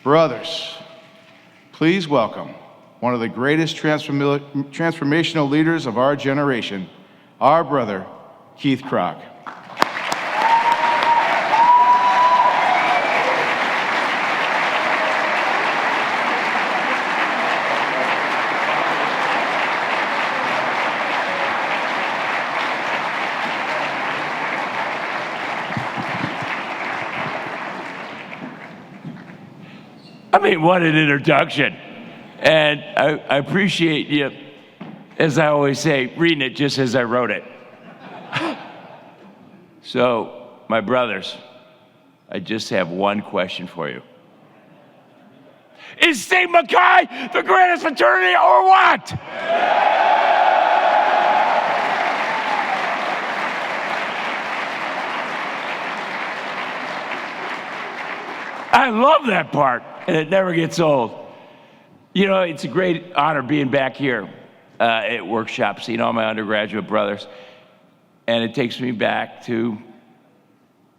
Brothers, please welcome one of the greatest transformational leaders of our generation, our brother, Keith Krach. I mean, what an introduction. And I appreciate you, as I always say, reading it just as I wrote it. So, my brothers, I just have one question for you. Is St. Mackay the greatest fraternity or what? I love that part, and it never gets old. You know, it's a great honor being back here at Workshop, seeing all my undergraduate brothers. And it takes me back to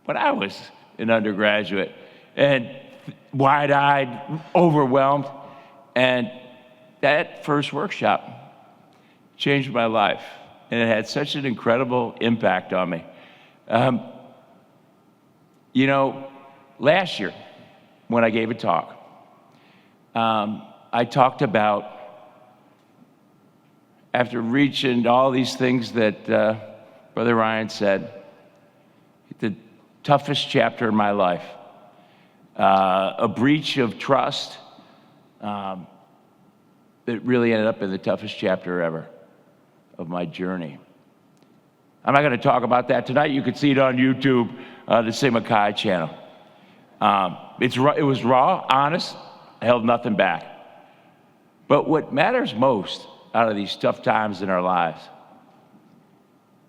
when I was an undergraduate and wide-eyed, overwhelmed. And that first workshop changed my life. And it had such an incredible impact on me. You know, last year, when I gave a talk, I talked about, after reaching all these things that Brother Ryan said, the toughest chapter in my life, a breach of trust that really ended up in the toughest chapter ever of my journey. I'm not going to talk about that tonight. You can see it on YouTube, the St. Mackay channel. It was raw, honest. I held nothing back. But what matters most out of these tough times in our lives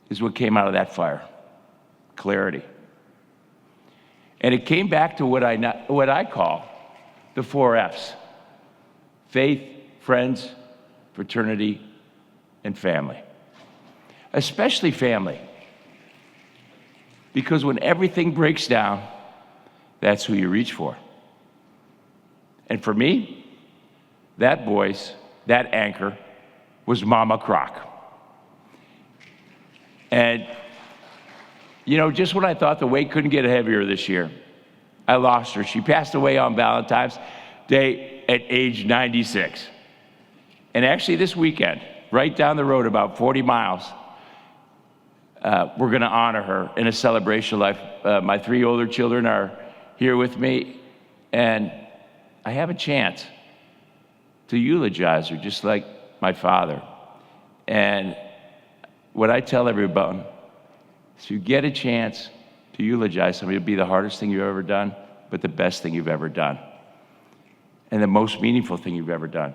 is what came out of that fire: clarity. And it came back to what I call the 4 F's: faith, friends, fraternity, and family. Especially family. Because when everything breaks down, that's who you reach for. And for me, that voice, that anchor, was Mama Krach. And, you know, just when I thought the weight couldn't get heavier this year, I lost her. She passed away on Valentine's Day at age 96. And actually this weekend, right down the road, about 40 miles, we're gonna honor her in a celebration of life. My 3 older children are here with me, and I have a chance to eulogize her, just like my father. And what I tell everyone is, if you get a chance to eulogize somebody, it'll be the hardest thing you've ever done, but the best thing you've ever done, and the most meaningful thing you've ever done.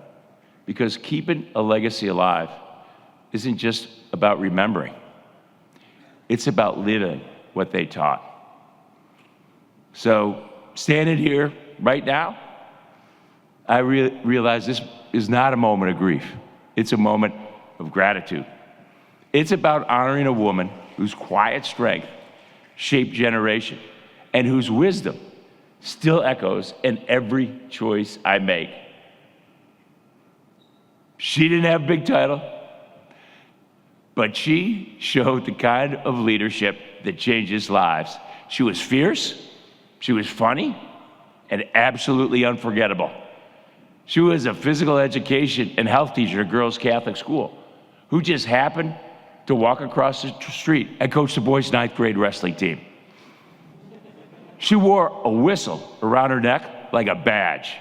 Because keeping a legacy alive isn't just about remembering. It's about living what they taught. So, standing here right now, I realize this is not a moment of grief. It's a moment of gratitude. It's about honoring a woman whose quiet strength shaped generation and whose wisdom still echoes in every choice I make. She didn't have a big title, but she showed the kind of leadership that changes lives. She was fierce, she was funny, and absolutely unforgettable. She was a physical education and health teacher at a girls' Catholic school who just happened to walk across the street and coach the boys' 9th grade wrestling team. She wore a whistle around her neck like a badge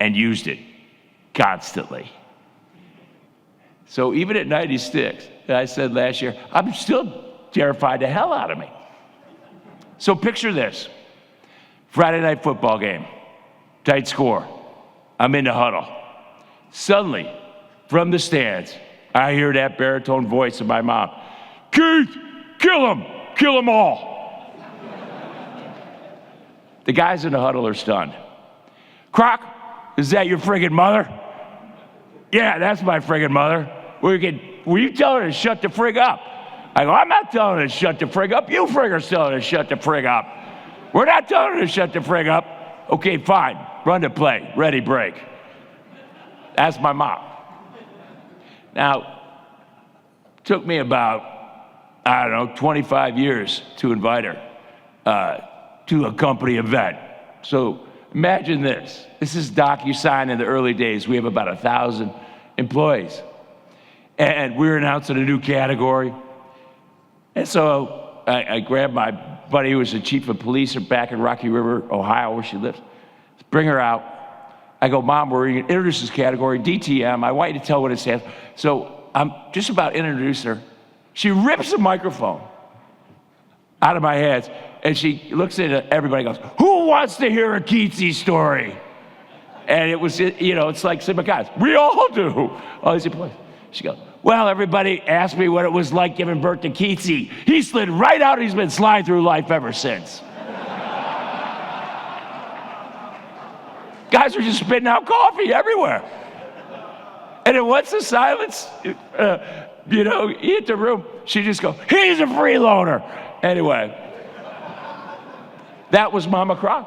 and used it constantly. So even at 96, I said last year, I'm still terrified the hell out of me. So picture this: Friday night football game, tight score. I'm in the huddle. Suddenly, from the stands, I hear that baritone voice of my mom. Keith, kill them all. The guys in the huddle are stunned. Krach, is that your friggin' mother? Yeah, that's my friggin' mother. Will you tell her to shut the frig up? I go, I'm not telling her to shut the frig up. You friggers telling her to shut the frig up. We're not telling her to shut the frig up. Okay, fine, run to play, ready, break. That's my mom. Now, it took me about, 25 years to invite her to a company event. So imagine this. This is DocuSign in the early days. We have about 1,000 employees. And we were announcing a new category. And so I grabbed my buddy who was the chief of police back in Rocky River, Ohio, where she lives. Bring her out. I go, Mom, we're going to introduce this category, DTM. I want you to tell what it stands for. So I'm just about to introduce her. She rips the microphone out of my hands, and she looks at everybody and goes, who wants to hear a Keatsy story? And it was, it's like Sigma guys. We all do. All these employees. She goes, well, everybody asked me what it was like giving birth to Keatsy. He slid right out, and he's been sliding through life ever since. Guys are just spitting out coffee everywhere. And then once the silence, hit the room, she just goes, he's a freeloader. Anyway, that was Mama Krach.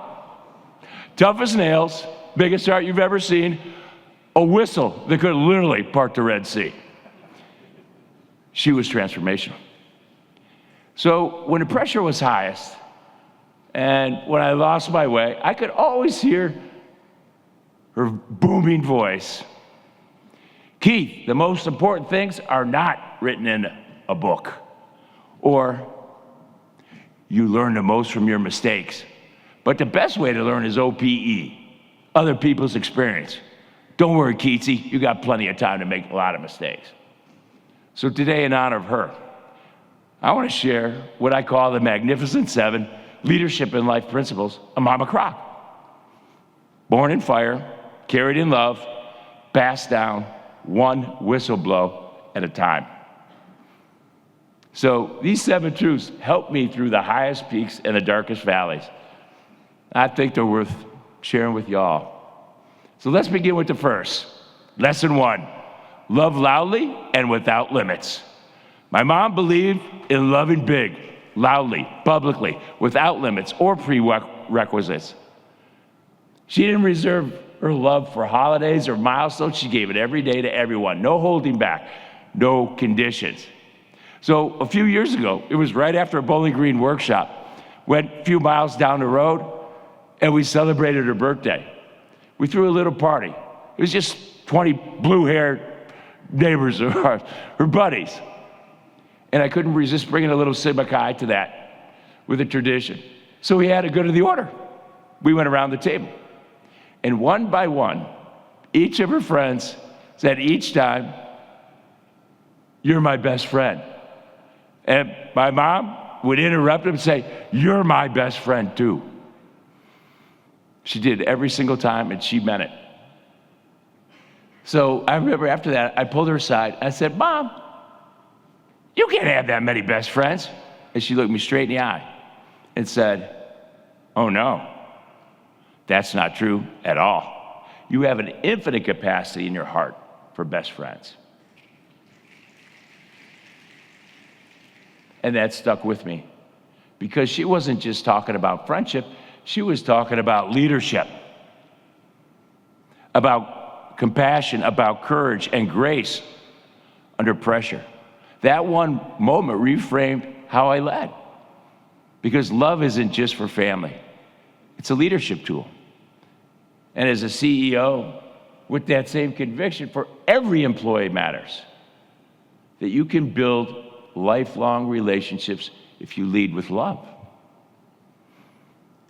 Tough as nails, biggest heart you've ever seen, a whistle that could literally part the Red Sea. She was transformational. So when the pressure was highest and when I lost my way, I could always hear her booming voice. Keith, the most important things are not written in a book. Or, you learn the most from your mistakes. But the best way to learn is OPE, other people's experience. Don't worry, Keatsy, you got plenty of time to make a lot of mistakes. So today, in honor of her, I want to share what I call the Magnificent Seven Leadership and Life Principles of Mama Krach. Born in fire, carried in love, passed down, one whistle blow at a time. So these 7 truths help me through the highest peaks and the darkest valleys. I think they're worth sharing with y'all. So let's begin with the first. Lesson 1, love loudly and without limits. My mom believed in loving big, loudly, publicly, without limits or prerequisites. She didn't reserve her love for holidays or milestones. She gave it every day to everyone. No holding back, no conditions. So a few years ago, it was right after a Bowling Green workshop, went a few miles down the road, and we celebrated her birthday. We threw a little party. It was just 20 blue-haired neighbors of ours, her buddies. And I couldn't resist bringing a little Sigma Chi to that with a tradition. So we had to go to the order. We went around the table. And one by one, each of her friends said each time, you're my best friend. And my mom would interrupt him and say, you're my best friend too. She did it every single time, and she meant it. So I remember after that, I pulled her aside. I said, Mom, you can't have that many best friends. And she looked me straight in the eye and said, oh no, that's not true at all. You have an infinite capacity in your heart for best friends. And that stuck with me because she wasn't just talking about friendship, she was talking about leadership, about compassion, about courage and grace under pressure. That one moment reframed how I led, because love isn't just for family. It's a leadership tool. And as a CEO, with that same conviction, for every employee matters, that you can build lifelong relationships if you lead with love.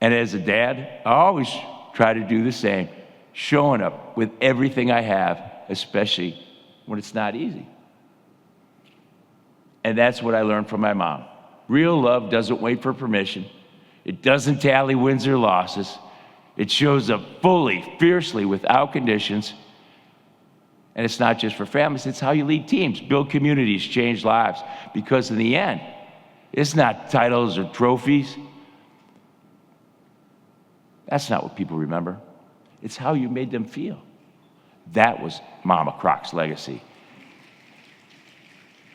And as a dad, I always try to do the same, showing up with everything I have, especially when it's not easy. And that's what I learned from my mom. Real love doesn't wait for permission. It doesn't tally wins or losses. It shows up fully, fiercely, without conditions. And it's not just for families, it's how you lead teams, build communities, change lives. Because in the end, it's not titles or trophies. That's not what people remember. It's how you made them feel. That was Mama Krach's legacy.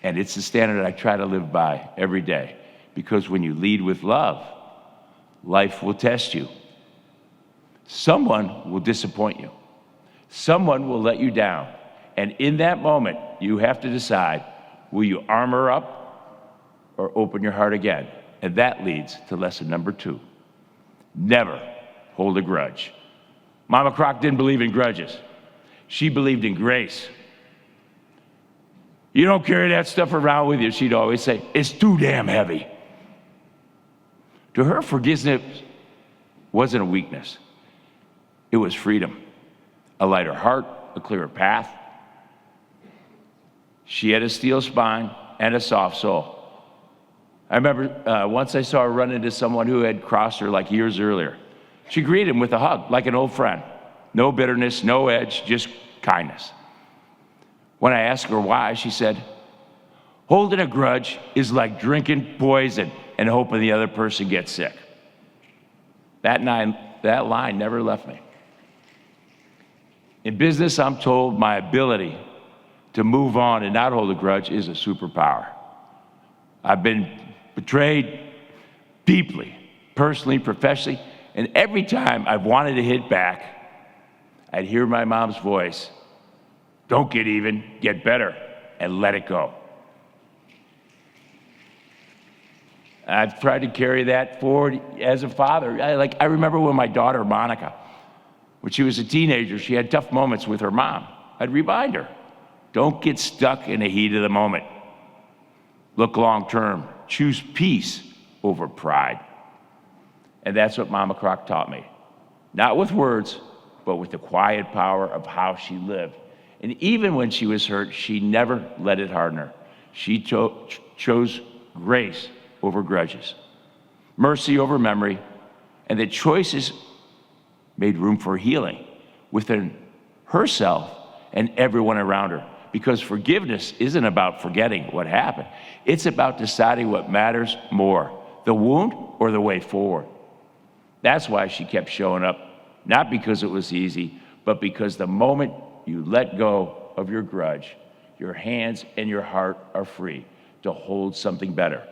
And it's the standard I try to live by every day. Because when you lead with love, life will test you. Someone will disappoint you. Someone will let you down. And in that moment, you have to decide, will you armor up or open your heart again? And that leads to lesson number 2. Never hold a grudge. Mama Krach didn't believe in grudges. She believed in grace. You don't carry that stuff around with you, she'd always say. It's too damn heavy. To her, forgiveness wasn't a weakness. It was freedom, a lighter heart, a clearer path. She had a steel spine and a soft soul. I remember once I saw her run into someone who had crossed her like years earlier. She greeted him with a hug, like an old friend. No bitterness, no edge, just kindness. When I asked her why, she said, holding a grudge is like drinking poison and hoping the other person gets sick. That line never left me. In business, I'm told my ability to move on and not hold a grudge is a superpower. I've been betrayed deeply, personally, professionally, and every time I've wanted to hit back, I'd hear my mom's voice, don't get even, get better, and let it go. I've tried to carry that forward as a father. I remember when my daughter, Monica, when she was a teenager, she had tough moments with her mom. I'd remind her, don't get stuck in the heat of the moment. Look long term. Choose peace over pride. And that's what Mama Krach taught me. Not with words, but with the quiet power of how she lived. And even when she was hurt, she never let it harden her. She chose grace over grudges, mercy over memory, and the choices made room for healing within herself and everyone around her. Because forgiveness isn't about forgetting what happened. It's about deciding what matters more, the wound or the way forward. That's why she kept showing up, not because it was easy, but because the moment you let go of your grudge, your hands and your heart are free to hold something better.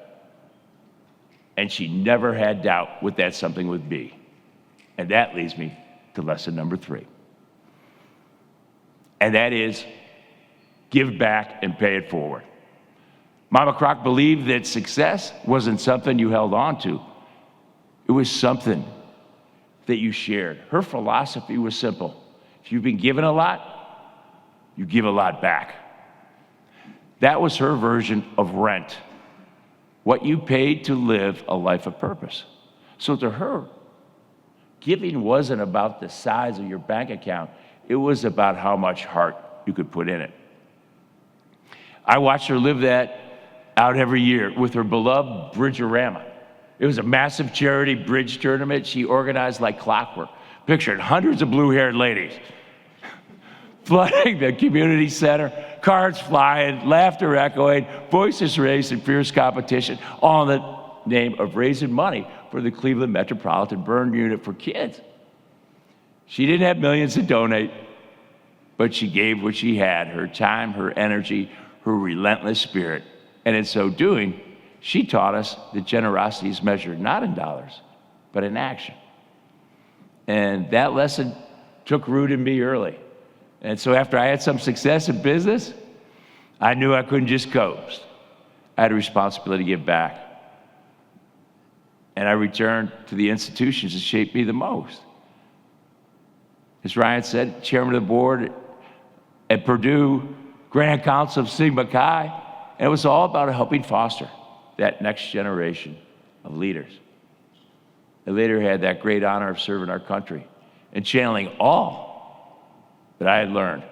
And she never had doubt what that something would be. And that leads me to lesson number 3. And that is, give back and pay it forward. Mama Krach believed that success wasn't something you held on to. It was something that you shared. Her philosophy was simple. If you've been given a lot, you give a lot back. That was her version of rent, what you paid to live a life of purpose. So to her, giving wasn't about the size of your bank account. It was about how much heart you could put in it. I watched her live that out every year with her beloved Bridge-orama. It was a massive charity bridge tournament she organized like clockwork. Pictured hundreds of blue-haired ladies flooding the community center, cards flying, laughter echoing, voices raised in fierce competition, all in the name of raising money for the Cleveland Metropolitan Burn Unit for kids. She didn't have millions to donate, but she gave what she had, her time, her energy, her relentless spirit. And in so doing, she taught us that generosity is measured not in dollars, but in action. And that lesson took root in me early. And so after I had some success in business, I knew I couldn't just coast. I had a responsibility to give back. And I returned to the institutions that shaped me the most. As Ryan said, chairman of the board at Purdue, Grand Council of Sigma Chi, and it was all about helping foster that next generation of leaders. I later had that great honor of serving our country and channeling all that I had learned.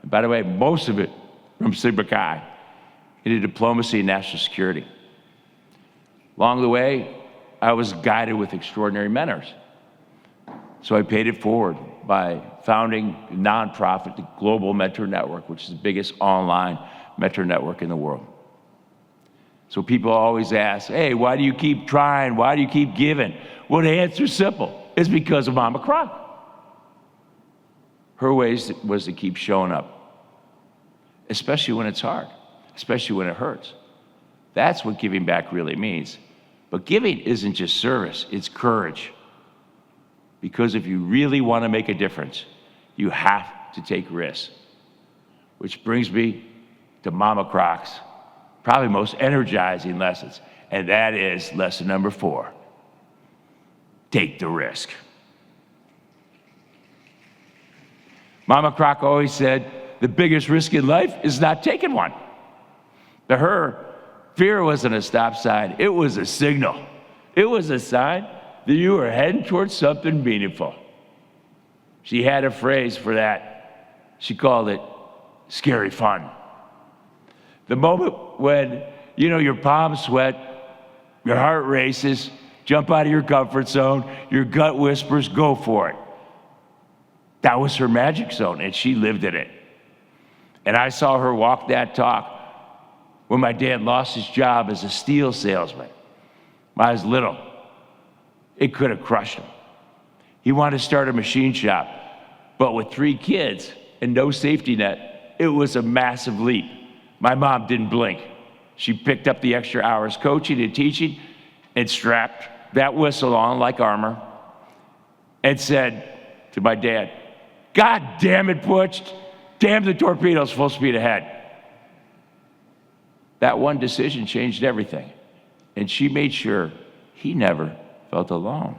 And by the way, most of it from Sigma Chi into diplomacy and national security. Along the way, I was guided with extraordinary mentors. So I paid it forward by founding a nonprofit, the Global Mentor Network, which is the biggest online mentor network in the world. So people always ask, hey, why do you keep trying? Why do you keep giving? Well, the answer's simple. It's because of Mama Krach. Her ways was to keep showing up, especially when it's hard, especially when it hurts. That's what giving back really means. But giving isn't just service, it's courage. Because if you really want to make a difference, you have to take risks. Which brings me to Mama Krach's probably most energizing lessons, and that is lesson number 4. Take the risk. Mama Krach always said, the biggest risk in life is not taking one. To her, fear wasn't a stop sign, it was a signal. It was a sign that you were heading towards something meaningful. She had a phrase for that. She called it scary fun. The moment when, your palms sweat, your heart races, jump out of your comfort zone, your gut whispers, go for it. That was her magic zone, and she lived in it. And I saw her walk that talk when my dad lost his job as a steel salesman. When I was little, it could have crushed him. He wanted to start a machine shop, but with 3 kids and no safety net, it was a massive leap. My mom didn't blink. She picked up the extra hours coaching and teaching and strapped that whistle on like armor and said to my dad, God damn it, Butch, damn the torpedoes, full speed ahead. That one decision changed everything, and she made sure he never felt alone.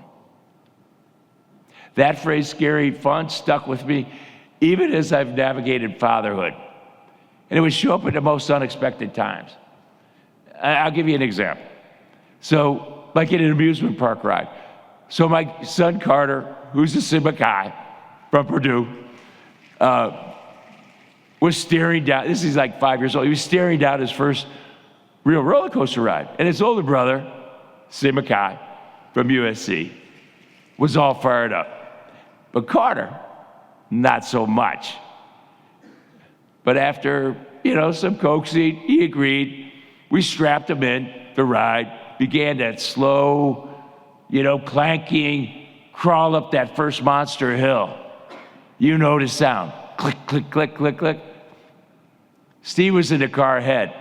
That phrase, scary fun, stuck with me even as I've navigated fatherhood. And it would show up at the most unexpected times. I'll give you an example. So, like in an amusement park ride. So my son Carter, who's a Sigma Chi from Purdue, was staring down, this is like 5 years old, he was staring down his first real roller coaster ride. And his older brother, Sigma Chi from USC, was all fired up. But Carter, not so much. But after, some coaxing, he agreed. We strapped him in the ride, began that slow, clanking crawl up that first monster hill. You know the sound. Click, click, click, click, click. Steve was in the car ahead,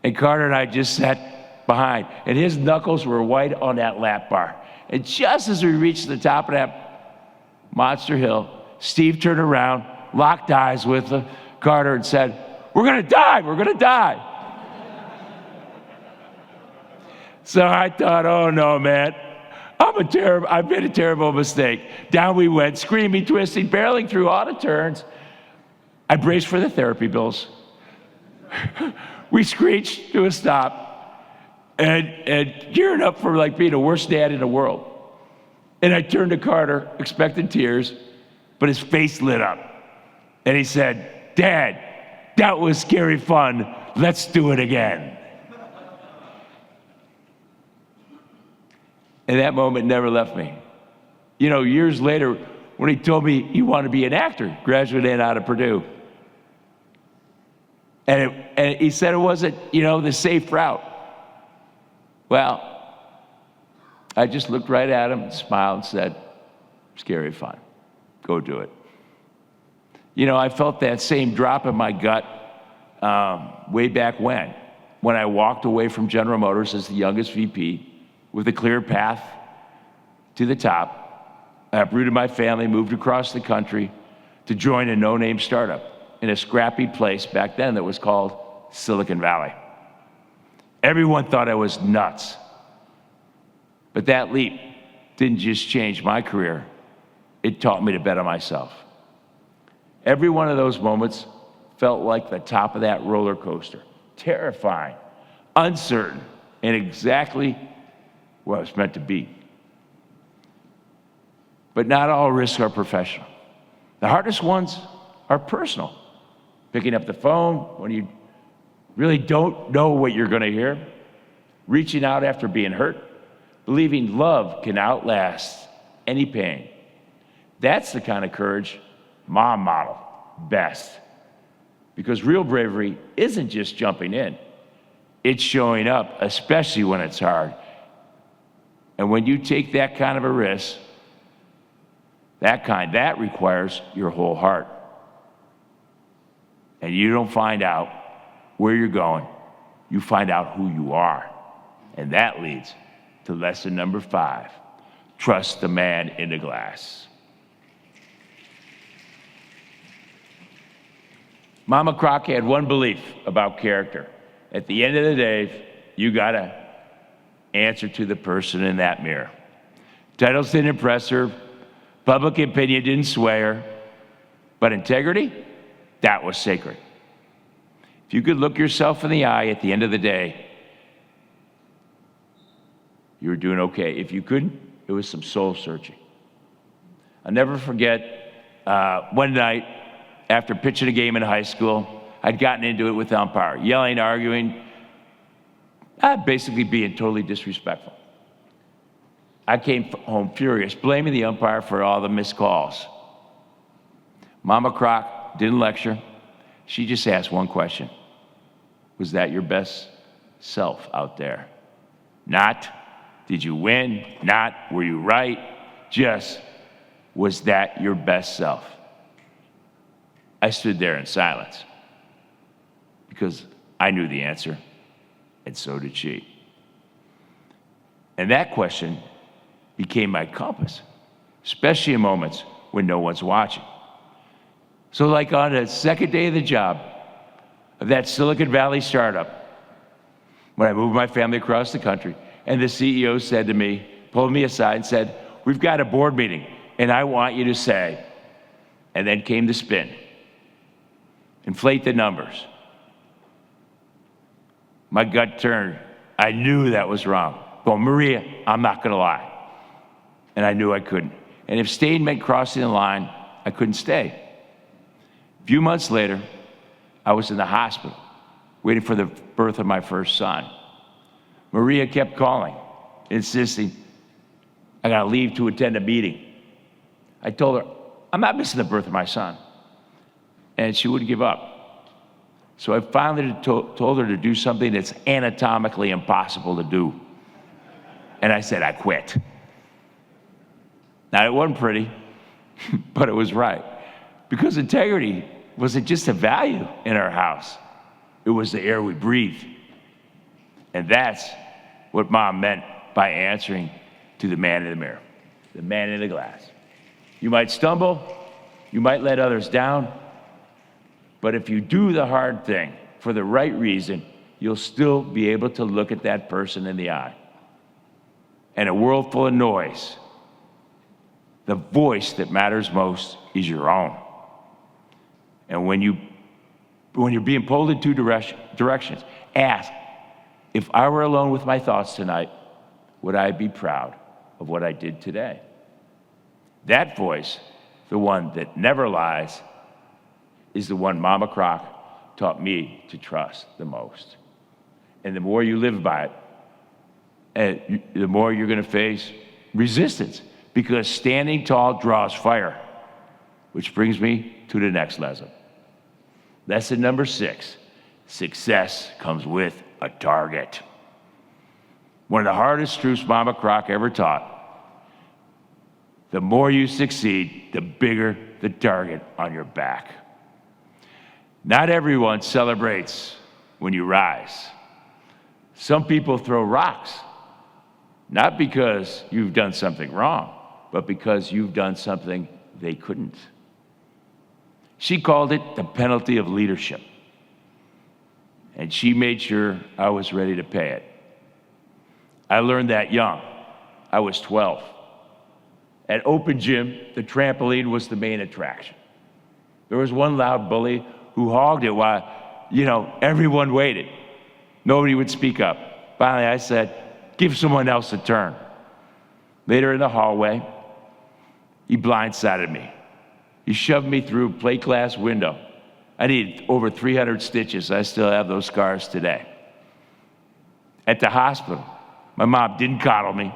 and Carter and I just sat behind, and his knuckles were white on that lap bar. And just as we reached the top of that monster hill, Steve turned around, locked eyes with Carter, and said, we're gonna die, we're gonna die. So I thought, oh no, man, I've made a terrible mistake. Down we went, screaming, twisting, barreling through all the turns. I braced for the therapy bills. We screeched to a stop and gearing up for being the worst dad in the world. And I turned to Carter, expecting tears, but his face lit up. And he said, Dad, that was scary fun. Let's do it again. And that moment never left me. Years later, when he told me he wanted to be an actor, graduated out of Purdue. And he said it wasn't, the safe route. Well, I just looked right at him, smiled, and said, scary fun. Go do it. I felt that same drop in my gut way back when I walked away from General Motors as the youngest VP with a clear path to the top. I uprooted my family, moved across the country to join a no-name startup in a scrappy place back then that was called Silicon Valley. Everyone thought I was nuts. But that leap didn't just change my career, it taught me to bet on myself. Every one of those moments felt like the top of that roller coaster, terrifying, uncertain, and exactly where I was meant to be. But not all risks are professional. The hardest ones are personal. Picking up the phone when you really don't know what you're going to hear, reaching out after being hurt, believing love can outlast any pain. That's the kind of courage Mom modeled best. Because real bravery isn't just jumping in, it's showing up, especially when it's hard. And when you take that kind of a risk, that requires your whole heart. And you don't find out where you're going, you find out who you are. And that leads to lesson number 5. trust the man in the glass. Mama Krach had one belief about character. At the end of the day, you gotta answer to the person in that mirror. Titles didn't impress her, public opinion didn't sway her, but integrity, that was sacred. If you could look yourself in the eye at the end of the day, you were doing okay. If you couldn't, it was some soul searching. I'll never forget one night after pitching a game in high school, I'd gotten into it with the umpire, yelling, arguing, basically being totally disrespectful. I came home furious, blaming the umpire for all the missed calls. Mama Krach didn't lecture. She just asked one question. Was that your best self out there? Not, did you win? Not, were you right? Just, was that your best self? I stood there in silence because I knew the answer, and so did she. And that question became my compass, especially in moments when no one's watching. So like on the second day of the job of that Silicon Valley startup, when I moved my family across the country, and the CEO said to me, pulled me aside and said, we've got a board meeting, and I want you to say, and then came the spin. Inflate the numbers. My gut turned. I knew that was wrong. Well, Maria, I'm not gonna lie. And I knew I couldn't. And if staying meant crossing the line, I couldn't stay. A few months later, I was in the hospital, waiting for the birth of my first son. Maria kept calling, insisting, I gotta leave to attend a meeting. I told her, I'm not missing the birth of my son. And she wouldn't give up. So I finally told her to do something that's anatomically impossible to do. And I said, I quit. Now, it wasn't pretty, but it was right. Because integrity wasn't just a value in our house. It was the air we breathed. And that's what Mom meant by answering to the man in the mirror, the man in the glass. You might stumble, you might let others down, but if you do the hard thing for the right reason, you'll still be able to look at that person in the eye. In a world full of noise, the voice that matters most is your own. And when you're being pulled in two directions, ask, if I were alone with my thoughts tonight, would I be proud of what I did today? That voice, the one that never lies, is the one Mama Krach taught me to trust the most. And the more you live by it, the more you're going to face resistance, because standing tall draws fire, which brings me to the next lesson. Lesson number 6, success comes with a target. One of the hardest truths Mama Krach ever taught: the more you succeed, the bigger the target on your back. Not everyone celebrates when you rise. Some people throw rocks, not because you've done something wrong, but because you've done something they couldn't. She called it the penalty of leadership. And she made sure I was ready to pay it. I learned that young. I was 12. At open gym, the trampoline was the main attraction. There was one loud bully who hogged it while, everyone waited. Nobody would speak up. Finally, I said, give someone else a turn. Later in the hallway, he blindsided me. He shoved me through a plate glass window. I needed over 300 stitches. I still have those scars today. At the hospital, my mom didn't coddle me.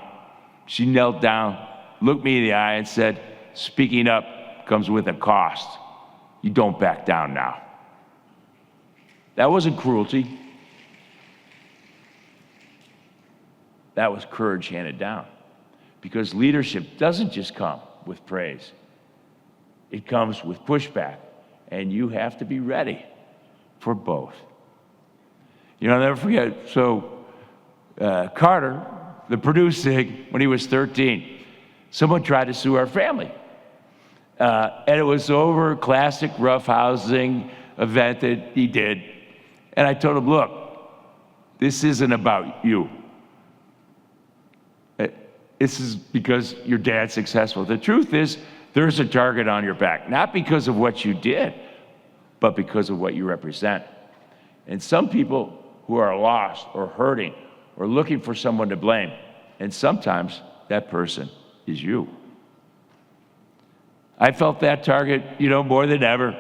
She knelt down, looked me in the eye, and said, speaking up comes with a cost. You don't back down now. That wasn't cruelty. That was courage handed down. Because leadership doesn't just come with praise. It comes with pushback. And you have to be ready for both. I'll never forget, Carter, the Purdue Sig, when he was 13, Someone tried to sue our family. And it was over a classic roughhousing event that he did. And I told him, look, this isn't about you. This is because your dad's successful. The truth is, there's a target on your back, not because of what you did, but because of what you represent. And some people who are lost or hurting or looking for someone to blame, and sometimes that person is you. I felt that target, more than ever,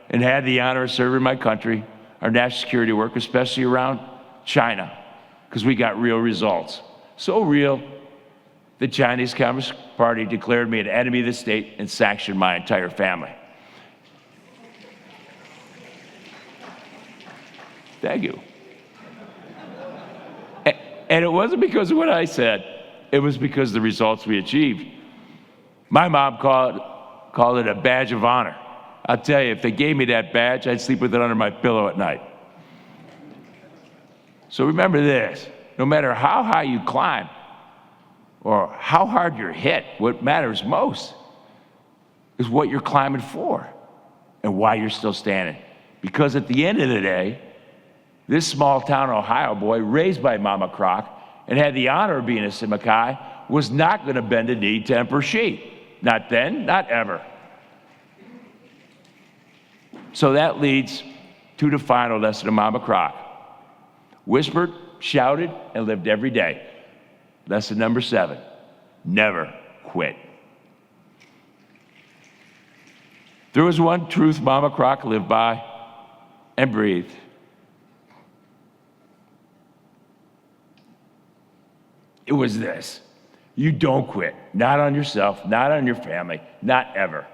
and had the honor of serving my country, our national security work, especially around China, because we got real results. So real, the Chinese Communist Party declared me an enemy of the state and sanctioned my entire family. Thank you. And it wasn't because of what I said. It was because of the results we achieved. My mom called it a badge of honor. I'll tell you, if they gave me that badge, I'd sleep with it under my pillow at night. So remember this, no matter how high you climb or how hard you're hit, what matters most is what you're climbing for and why you're still standing. Because at the end of the day, this small town Ohio boy raised by Mama Krach and had the honor of being a Sigma Chi was not going to bend a knee to Emperor Xi. Not then, not ever. So that leads to the final lesson of Mama Krach. Whispered, shouted, and lived every day. Lesson number 7, never quit. There was one truth Mama Krach lived by and breathed. It was this: you don't quit, not on yourself, not on your family, not ever.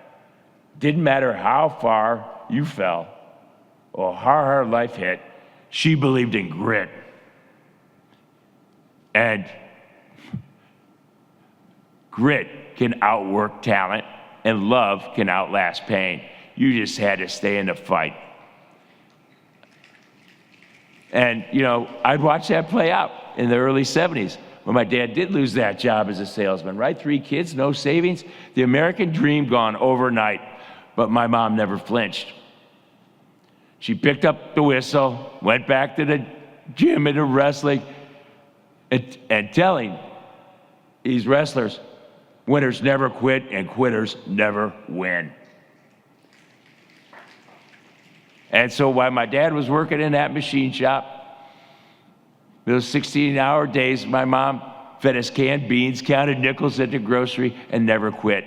Didn't matter how far you fell or how hard life hit, she believed in grit. And grit can outwork talent, and love can outlast pain. You just had to stay in the fight. And, I'd watch that play out in the early 70s. When my dad did lose that job as a salesman, right? 3 kids, no savings, the American dream gone overnight. But my mom never flinched. She picked up the whistle, went back to the gym and the wrestling, and telling these wrestlers, winners never quit and quitters never win. And so while my dad was working in that machine shop, those 16-hour days, my mom fed us canned beans, counted nickels at the grocery, and never quit.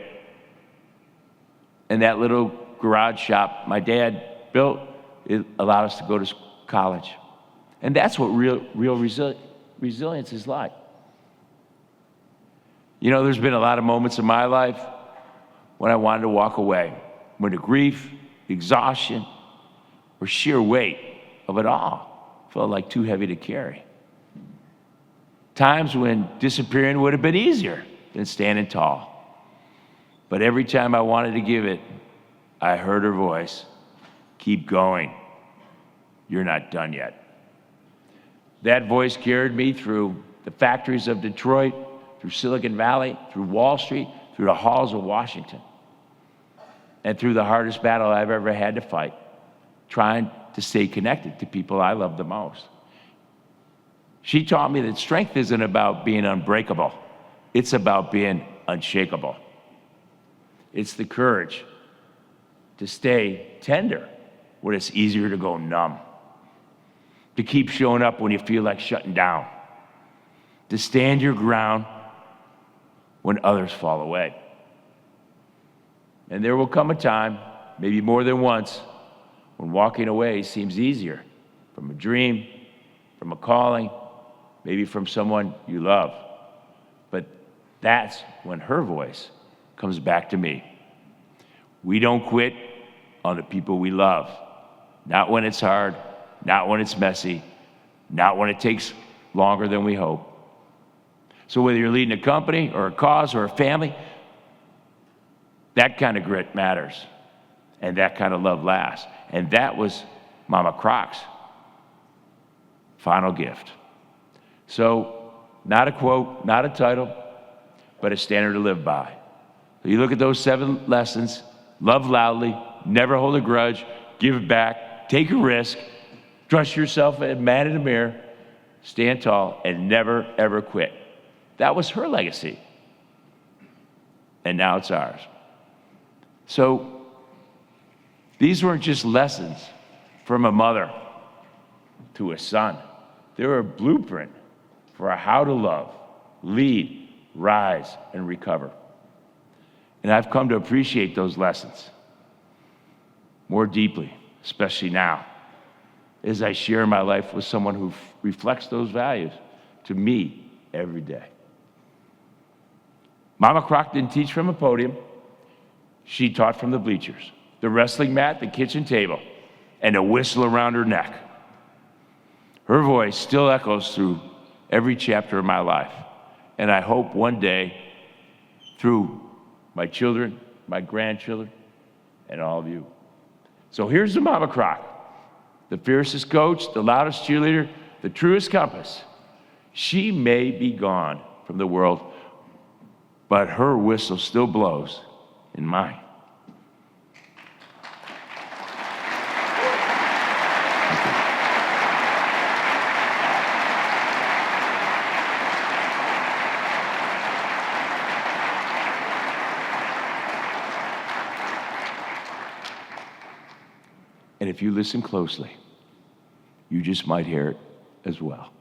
And that little garage shop my dad built, it allowed us to go to college. And that's what real resilience is like. There's been a lot of moments in my life when I wanted to walk away, when the grief, the exhaustion, or sheer weight of it all felt like too heavy to carry. Times when disappearing would have been easier than standing tall. But every time I wanted to give it, I heard her voice, keep going. You're not done yet. That voice carried me through the factories of Detroit, through Silicon Valley, through Wall Street, through the halls of Washington, and through the hardest battle I've ever had to fight, trying to stay connected to people I love the most. She taught me that strength isn't about being unbreakable. It's about being unshakable. It's the courage to stay tender when it's easier to go numb. To keep showing up when you feel like shutting down. To stand your ground when others fall away. And there will come a time, maybe more than once, when walking away seems easier from a dream, from a calling, maybe from someone you love. But that's when her voice comes back to me. We don't quit on the people we love. Not when it's hard, not when it's messy, not when it takes longer than we hope. So whether you're leading a company or a cause or a family, that kind of grit matters. And that kind of love lasts. And that was Mama Krach's final gift. So, not a quote, not a title, but a standard to live by. So you look at those 7 lessons: love loudly, never hold a grudge, give it back, take a risk, trust yourself, a man in the mirror, stand tall, and never, ever quit. That was her legacy. And now it's ours. So these weren't just lessons from a mother to a son. They were a blueprint for how to love, lead, rise, and recover. And I've come to appreciate those lessons more deeply, especially now, as I share my life with someone who reflects those values to me every day. Mama Krach didn't teach from a podium. She taught from the bleachers, the wrestling mat, the kitchen table, and a whistle around her neck. Her voice still echoes through every chapter of my life. And I hope one day, through my children, my grandchildren, and all of you. So here's the Mama Krach, the fiercest coach, the loudest cheerleader, the truest compass. She may be gone from the world, but her whistle still blows in mine. And if you listen closely, you just might hear it as well.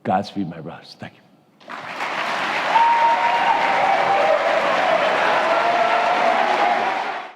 Godspeed, my brothers. Thank you.